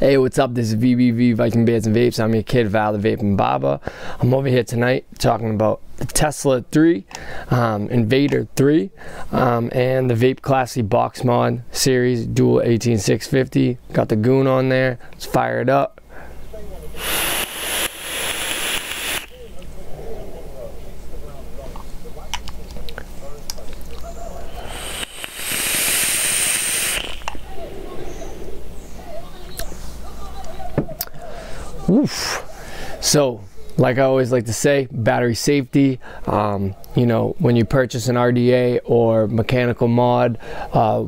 Hey, what's up? This is VBV, Viking Beards and Vapes. I'm your kid, Val, the Vaping Barber. I'm over here tonight talking about the Tesla 3, Invader 3, and the Vape Classy Box Mod Series Dual 18650. Got the goon on there. Let's fire it up. Oof. So, like I always like to say, battery safety. You know, when you purchase an RDA or mechanical mod,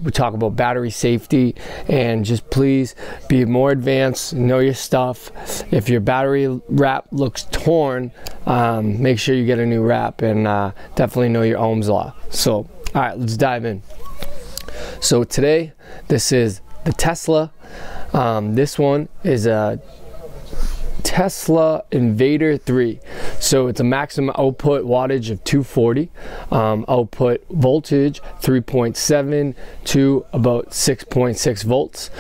we talk about battery safety, and just please be more advanced, know your stuff. If your battery wrap looks torn, make sure you get a new wrap, and definitely know your Ohm's law. So, all right, let's dive in. So today, this is the Tesla. This one is a Tesla Invader 3. So it's a maximum output wattage of 240, output voltage 3.7 to about 6.6 volts.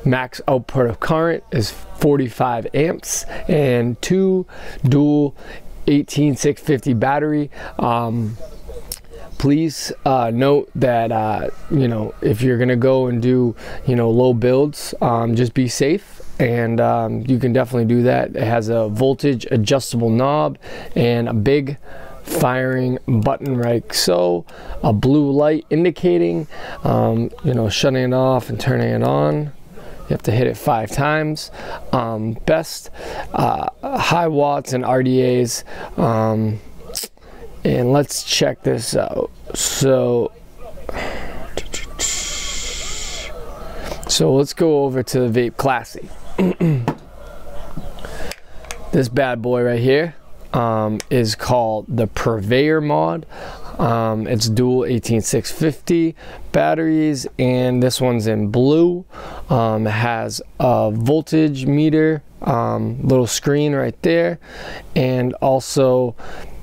Max output of current is 45 amps and 2 dual 18650 battery. Please note that you know, if you're gonna go and do, you know, low builds, just be safe, and you can definitely do that. It has a voltage adjustable knob and a big firing button, like so. A blue light indicating, you know, shutting it off and turning it on. You have to hit it 5 times. Best high watts and RDAs. And let's check this out. So let's go over to the Vape Classy. This bad boy right here is called the ThePurveyor mod. It's dual 18650 batteries, and this one's in blue. It has a voltage meter, little screen right there, and also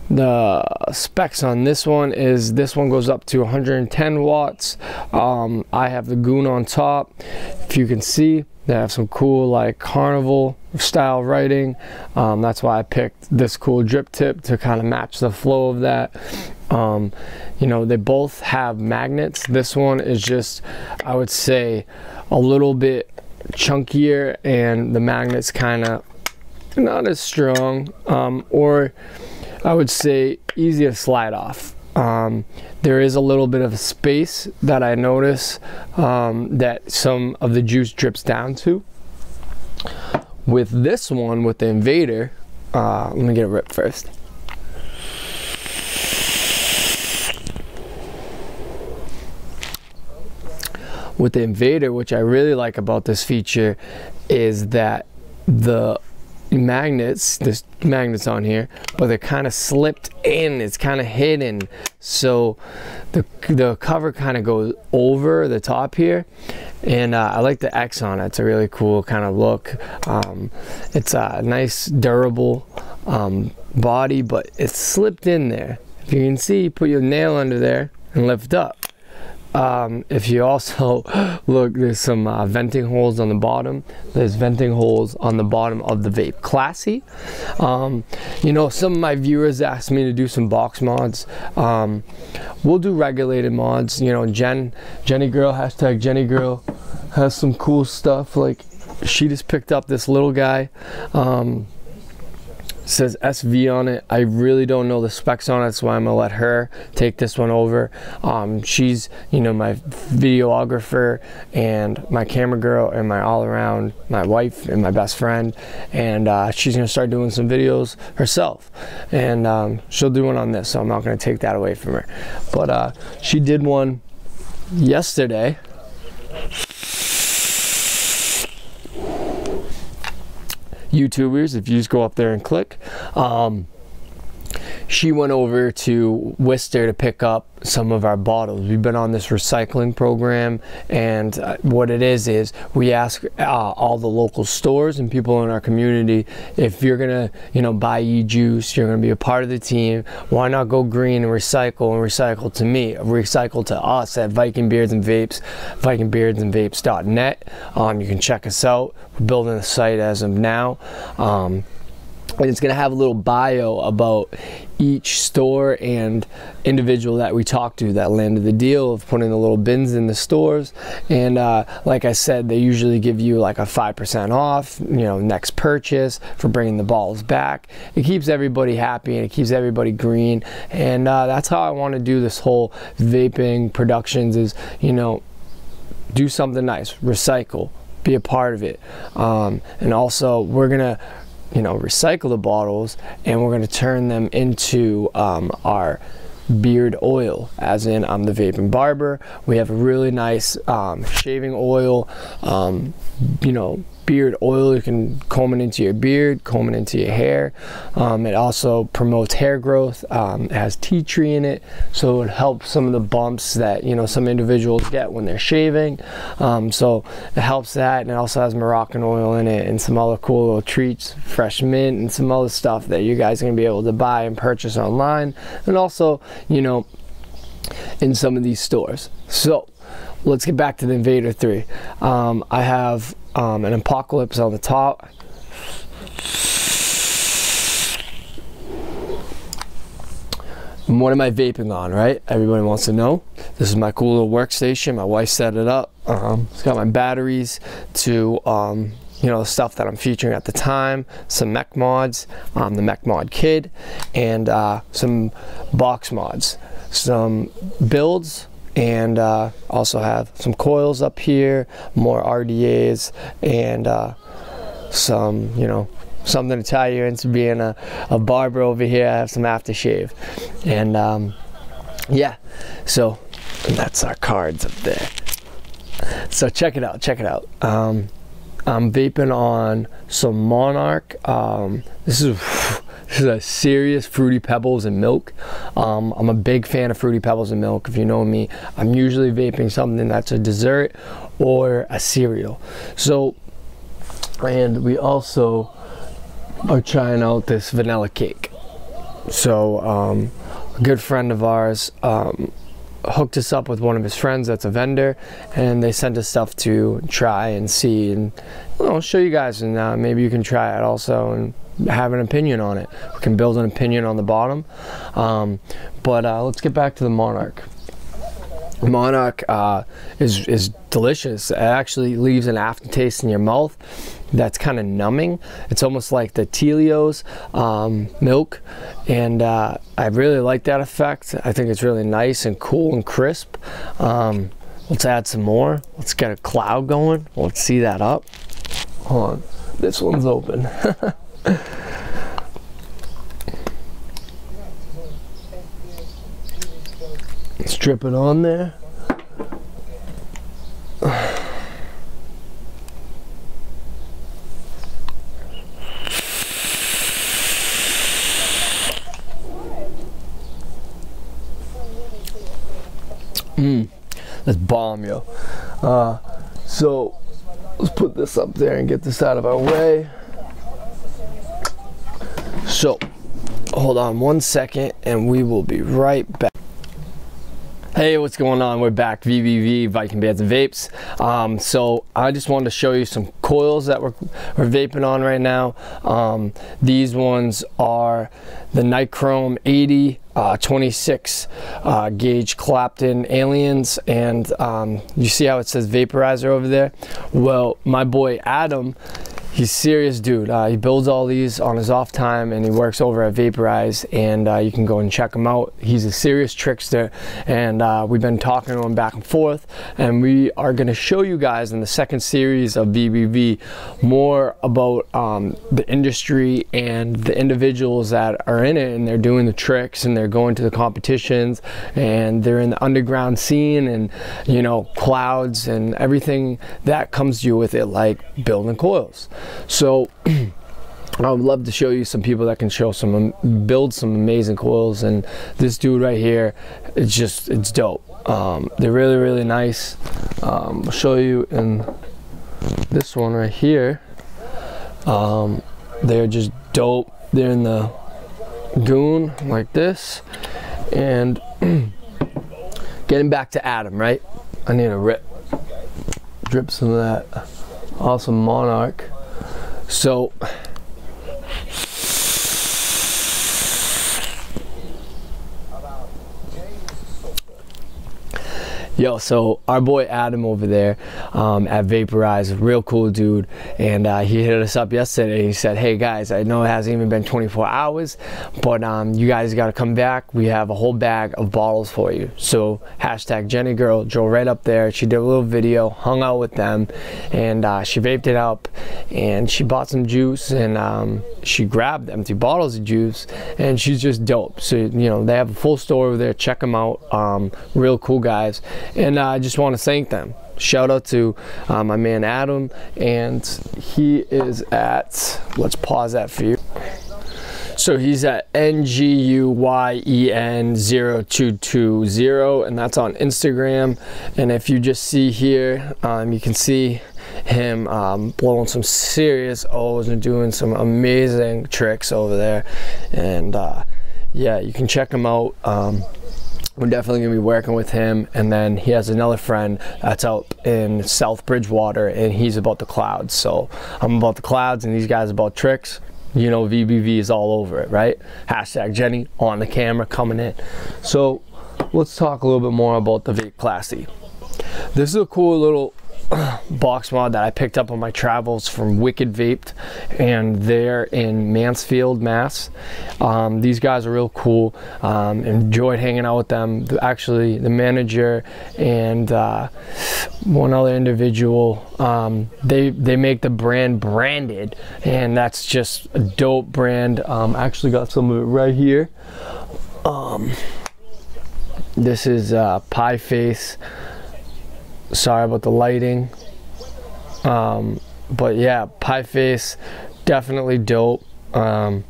the specs on this one is, this one goes up to 110 watts. I have the goon on top. If you can see, they have some cool like carnival style writing. That's why I picked this cool drip tip to kind of match the flow of that. You know, they both have magnets. This one is just, I would say, a little bit chunkier, and the magnet's kind of not as strong, or I would say easy to slide off. There is a little bit of a space that I notice that some of the juice drips down to. With this one, with the Invader, let me get a rip first. With the Invader, which I really like about this feature, is that the magnets, there's magnets on here, but they're kind of slipped in, it's kind of hidden, so the cover kind of goes over the top here, and I like the X on it. It's a really cool kind of look. It's a nice durable body, but it's slipped in there. If you can see, you put your nail under there and lift up. If you also look, there's some venting holes on the bottom. There's venting holes on the bottom of the Vape Classy. You know, some of my viewers asked me to do some box mods. We'll do regulated mods. You know, Jenny Girl, hashtag Jenny Girl, has some cool stuff. Like, she just picked up this little guy. Says SV on it. I really don't know the specs on it, so I'm gonna let her take this one over. She's, you know, my videographer and my camera girl and my all-around, my wife and my best friend, and she's gonna start doing some videos herself, and she'll do one on this, so I'm not gonna take that away from her. But she did one yesterday. YouTubers, if you just go up there and click, she went over to Worcester to pick up some of our bottles. We've been on this recycling program, and what it is we ask all the local stores and people in our community, if you're gonna, you know, buy e-juice, you're gonna be a part of the team, why not go green and recycle to me, recycle to us at Viking Beards and Vapes, vikingbeardsvapes-vapes.net. You can check us out. We're building a site as of now. And it's going to have a little bio about each store and individual that we talked to that landed the deal of putting the little bins in the stores. And like I said, they usually give you like a 5% off, you know, next purchase for bringing the bottles back. It keeps everybody happy and it keeps everybody green. And that's how I want to do this whole vaping productions is, you know, do something nice, recycle, be a part of it. And also we're going to, you know, recycle the bottles and we're going to turn them into our beard oil, as in I'm the vaping barber. We have a really nice shaving oil, you know, beard oil. You can comb it into your beard, comb it into your hair. It also promotes hair growth. It has tea tree in it, so it helps some of the bumps that, you know, some individuals get when they're shaving. So it helps that, and it also has Moroccan oil in it and some other cool little treats, fresh mint and some other stuff that you guys are gonna be able to buy and purchase online, and also, you know, in some of these stores. So let's get back to the Invader 3. I have an Apocalypse on the top. And what am I vaping on, right? Everybody wants to know. This is my cool little workstation. My wife set it up. It's got my batteries to you know, stuff that I'm featuring at the time, some mech mods, the MECHMOD kid, and some box mods, some builds, and also have some coils up here, more RDAs, and some, you know, something to tie you into being a barber over here. I have some aftershave, and yeah, so that's our cards up there. So check it out, check it out. I'm vaping on some Monarch. This is a serious Fruity Pebbles and milk. I'm a big fan of Fruity Pebbles and milk. If you know me, I'm usually vaping something that's a dessert or a cereal. So, and we also are trying out this vanilla cake. So a good friend of ours hooked us up with one of his friends that's a vendor, and they sent us stuff to try and see, and I'll show you guys, and maybe you can try it also and have an opinion on it. We can build an opinion on the bottom. But let's get back to the Monarch. Monarch is delicious. It actually leaves an aftertaste in your mouth that's kind of numbing. It's almost like the Telio's milk, and I really like that effect. I think it's really nice and cool and crisp. Let's add some more. Let's get a cloud going. Let's see that up. Hold on, this one's open. Strip it on there. That's bomb, yo. So let's put this up there and get this out of our way. So hold on one second and we will be right back. Hey, what's going on? We're back, VBV, Viking Beards and Vapes. So I just wanted to show you some coils that we're vaping on right now. These ones are the Nichrome 80 26 gauge Clapton Aliens, and you see how it says vaporizer over there? Well, my boy Adam, he's a serious dude. He builds all these on his off time, and he works over at Vaporize, and you can go and check him out. He's a serious trickster, and we've been talking to him back and forth, and we are going to show you guys in the second series of VBV more about the industry and the individuals that are in it, and they're doing the tricks, and they're going to the competitions, and they're in the underground scene, and you know, clouds and everything that comes to you with it, like building coils. So I would love to show you some people that can show some, build some amazing coils, and this dude right here, it's dope. They're really, really nice. I'll show you in this one right here. They're just dope. They're in the goon like this. And getting back to Adam, right? I need to drip some of that awesome Monarch. So yo, so our boy Adam over there at Vaporize, real cool dude, and he hit us up yesterday. He said, hey guys, I know it hasn't even been 24 hours, but you guys got to come back. We have a whole bag of bottles for you. So hashtag Jenny Girl drove right up there. She did a little video, hung out with them, and she vaped it up, and she bought some juice, and she grabbed empty bottles of juice, and she's just dope. So, you know, they have a full store over there. Check them out. Real cool guys. And I just want to thank them. Shout out to my man Adam, and he is at, let's pause that for you. So he's at NGUYEN0220, and that's on Instagram. And if you just see here, you can see him blowing some serious O's and doing some amazing tricks over there. And yeah, you can check him out. We're definitely gonna be working with him. And then he has another friend that's out in South Bridgewater, and he's about the clouds. So I'm about the clouds, and these guys about tricks. You know, VBV is all over it, right? Hashtag Jenny on the camera coming in. So let's talk a little bit more about the Vape Classy. This is a cool little box mod that I picked up on my travels from Wicked Vaped, and they're in Mansfield, Mass. These guys are real cool. Enjoyed hanging out with them. Actually, the manager and one other individual, they make the brand branded, and that's just a dope brand. Actually got some of it right here. This is Pie Face. Sorry about the lighting, but yeah, Pie Face, definitely dope, from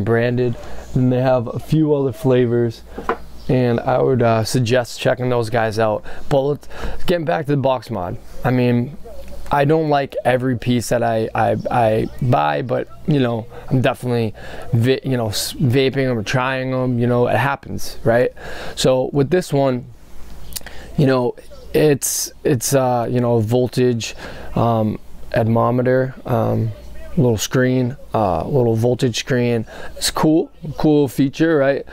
Branded. And they have a few other flavors, and I would suggest checking those guys out. But let's get back to the box mod. I mean, I don't like every piece that I buy, but you know, I'm definitely vaping them or trying them. You know, it happens, right? So with this one, you know, it's you know, a voltage anemometer, little screen, little voltage screen. It's cool feature, right?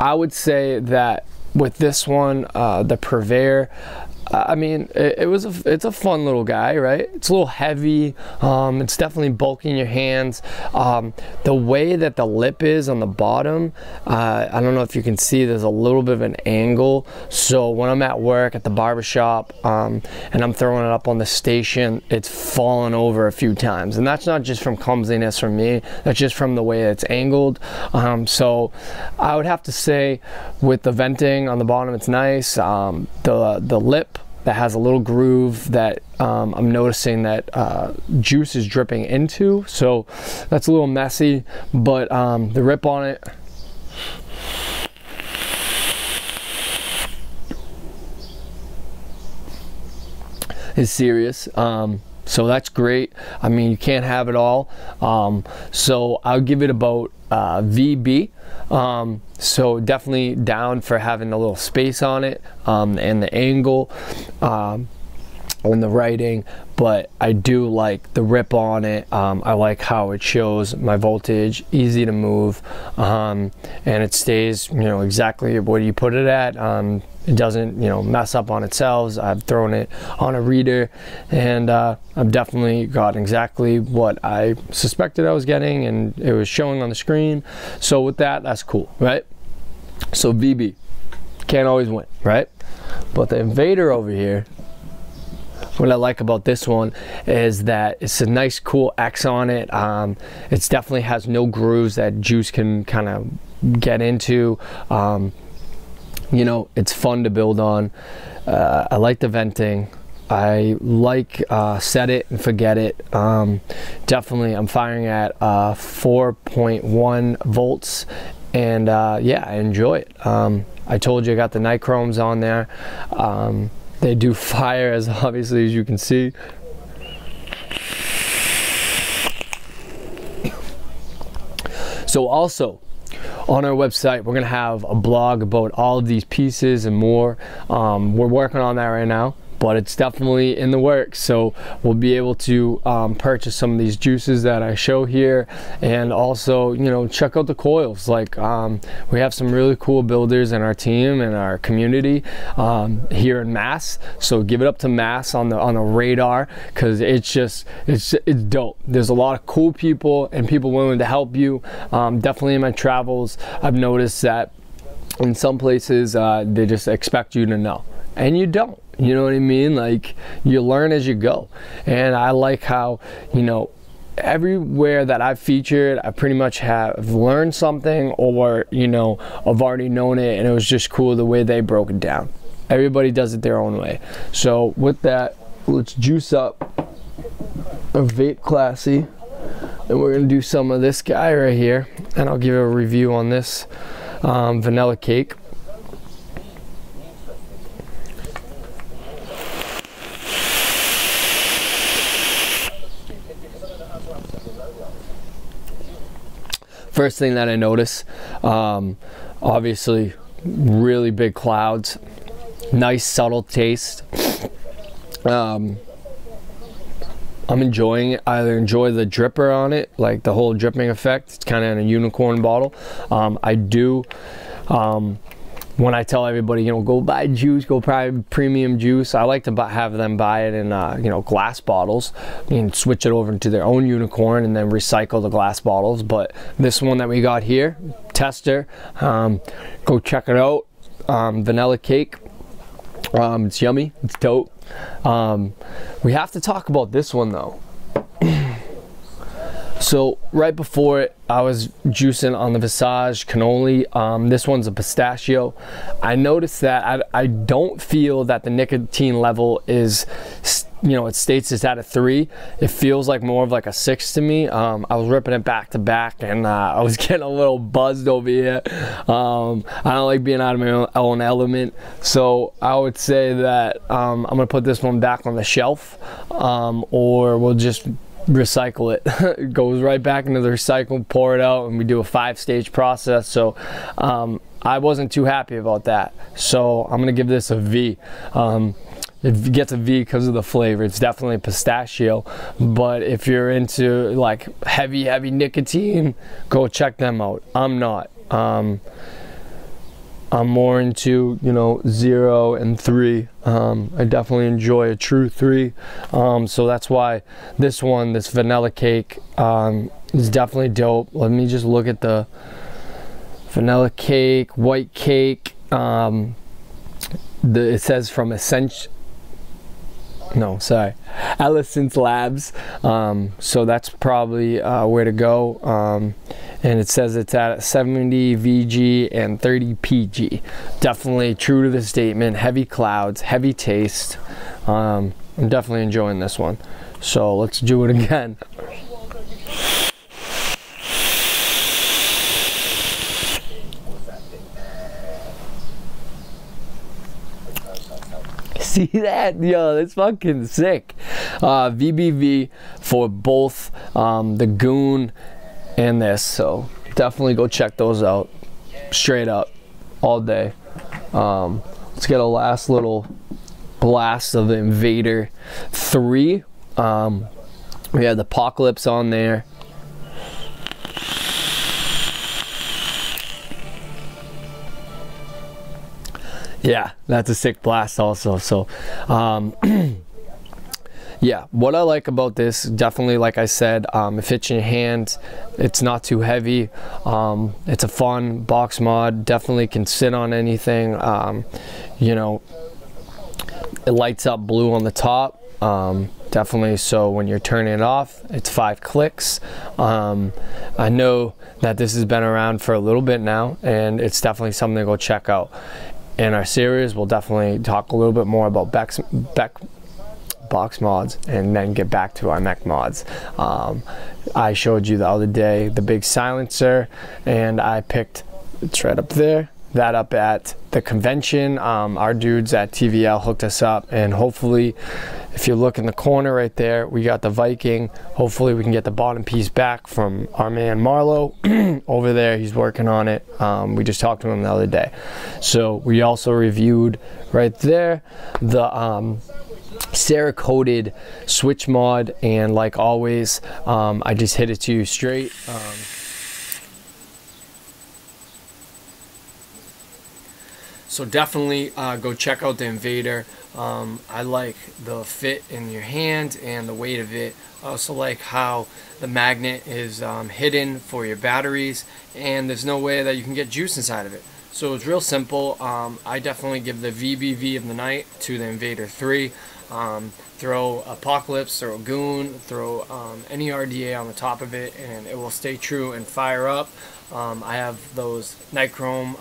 I would say that with this one, the Purveyor, I mean, it's a fun little guy, right? It's a little heavy. It's definitely bulky in your hands. The way that the lip is on the bottom, I don't know if you can see, there's a little bit of an angle. So when I'm at work at the barbershop, and I'm throwing it up on the station, it's fallen over a few times. And that's not just from clumsiness from me, that's just from the way it's angled. So I would have to say with the venting on the bottom, it's nice. The lip that has a little groove that I'm noticing that juice is dripping into, so that's a little messy, but the rip on it is serious. So that's great. I mean, you can't have it all. So I'll give it about VB. So definitely down for having a little space on it, and the angle, and the writing, but I do like the rip on it. I like how it shows my voltage, easy to move, and it stays, you know, exactly where you put it at. It doesn't, you know, mess up on itself. I've thrown it on a reader, and I've definitely got exactly what I suspected I was getting, and it was showing on the screen. So with that, that's cool, right? So VB, can't always win, right? But the Invader over here, what I like about this one is that it's a nice cool X on it. It definitely has no grooves that juice can kind of get into. You know, it's fun to build on. I like the venting. I like set it and forget it. Definitely I'm firing at 4.1 volts, and yeah, I enjoy it. I told you I got the nichromes on there. They do fire, as obviously as you can see. So also on our website, we're gonna have a blog about all of these pieces and more. We're working on that right now, but it's definitely in the works. So we'll be able to purchase some of these juices that I show here, and also, you know, check out the coils. Like we have some really cool builders in our team and our community here in Mass. So give it up to Mass on the radar, because it's dope. There's a lot of cool people and people willing to help you. Definitely in my travels, I've noticed that in some places they just expect you to know, and you don't. You know what I mean? Like, you learn as you go. And I like how, you know, everywhere that I've featured, I pretty much have learned something, or, you know, I've already known it, and it was just cool the way they broke it down. Everybody does it their own way. So with that, let's juice up a Vape Classy, and we're gonna do some of this guy right here, and I'll give you a review on this vanilla cake. First thing that I notice, obviously really big clouds, nice subtle taste. I'm enjoying it. I enjoy the dripper on it, like the whole dripping effect. It's kind of in a unicorn bottle. I do, when I tell everybody, you know, go buy juice, go buy premium juice, I like to have them buy it in, you know, glass bottles, and switch it over into their own unicorn and then recycle the glass bottles. But this one that we got here, tester, go check it out. Vanilla cake. It's yummy. It's dope. We have to talk about this one though. So right before it, I was juicing on the Visage cannoli. This one's a pistachio. I noticed that I don't feel that the nicotine level is, you know, it states it's at a 3. It feels like more of like a 6 to me. I was ripping it back to back, and I was getting a little buzzed over here. I don't like being out of my own element. So I would say that I'm gonna put this one back on the shelf, or we'll just recycle it. It goes right back into the recycle, pour it out, and we do a 5-stage process. So I wasn't too happy about that, so I'm gonna give this a V. It gets a V because of the flavor. It's definitely pistachio, but if you're into like heavy nicotine, go check them out. I'm not. I'm more into, you know, 0 and 3. I definitely enjoy a true 3. So that's why this one, this vanilla cake, is definitely dope. Let me just look at the vanilla cake, white cake. It says from Allicent Labs. So that's probably where to go. And it says it's at 70 VG and 30 PG. Definitely true to the statement. Heavy clouds, heavy taste. I'm definitely enjoying this one. So let's do it again. See that? Yo, that's fucking sick. VBV for both the Goon and this, so definitely go check those out. Straight up, all day. Let's get a last little blast of the Invader 3. We have the Apocalypse on there. Yeah, that's a sick blast also. So yeah, what I like about this, definitely, like I said, it fits in your hands. It's not too heavy. It's a fun box mod. Definitely can sit on anything. You know, it lights up blue on the top. Definitely, so when you're turning it off, it's 5 clicks. I know that this has been around for a little bit now, and it's definitely something to go check out. In our series, we'll definitely talk a little bit more about box mods, and then get back to our mech mods. I showed you the other day the big silencer, and I picked, it's right up there, that up at the convention. Our dudes at TVL hooked us up, and hopefully, if you look in the corner right there, we got the Viking. Hopefully we can get the bottom piece back from our man Marlo over there. He's working on it. We just talked to him the other day. So we also reviewed right there the Cerakoted switch mod, and like always, I just hit it to you straight. So definitely go check out the Invader. I like the fit in your hand and the weight of it. I also like how the magnet is hidden for your batteries, and there's no way that you can get juice inside of it. So it's real simple. I definitely give the VBV of the night to the Invader 3. Throw Apocalypse, throw Goon, throw any RDA on the top of it, and it will stay true and fire up. I have those Nichrome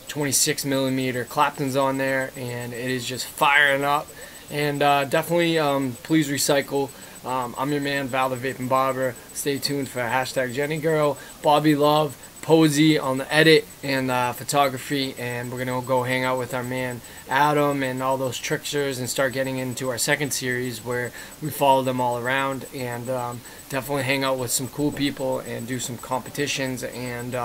26mm Claptons on there, and it is just firing up. And definitely please recycle. I'm your man, Val the Vaping Barber. Stay tuned for #JennyGirl, Bobby Love, Posey on the edit and photography, and we're gonna go hang out with our man Adam and all those tricksters and start getting into our second series where we follow them all around, and definitely hang out with some cool people and do some competitions. And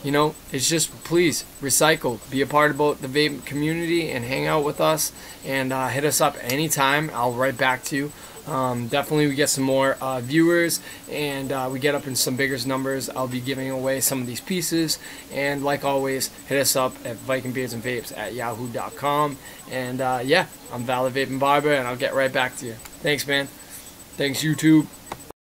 you know, it's just, please recycle, be a part of the vape community, and hang out with us, and hit us up anytime. I'll write back to you. Definitely we get some more viewers, and we get up in some bigger numbers. I'll be giving away some of these pieces, and like always, hit us up at vikingbeardsvapes@yahoo.com. And yeah, I'm Val the Vaping Barber, and I'll get right back to you. Thanks, man. Thanks, YouTube.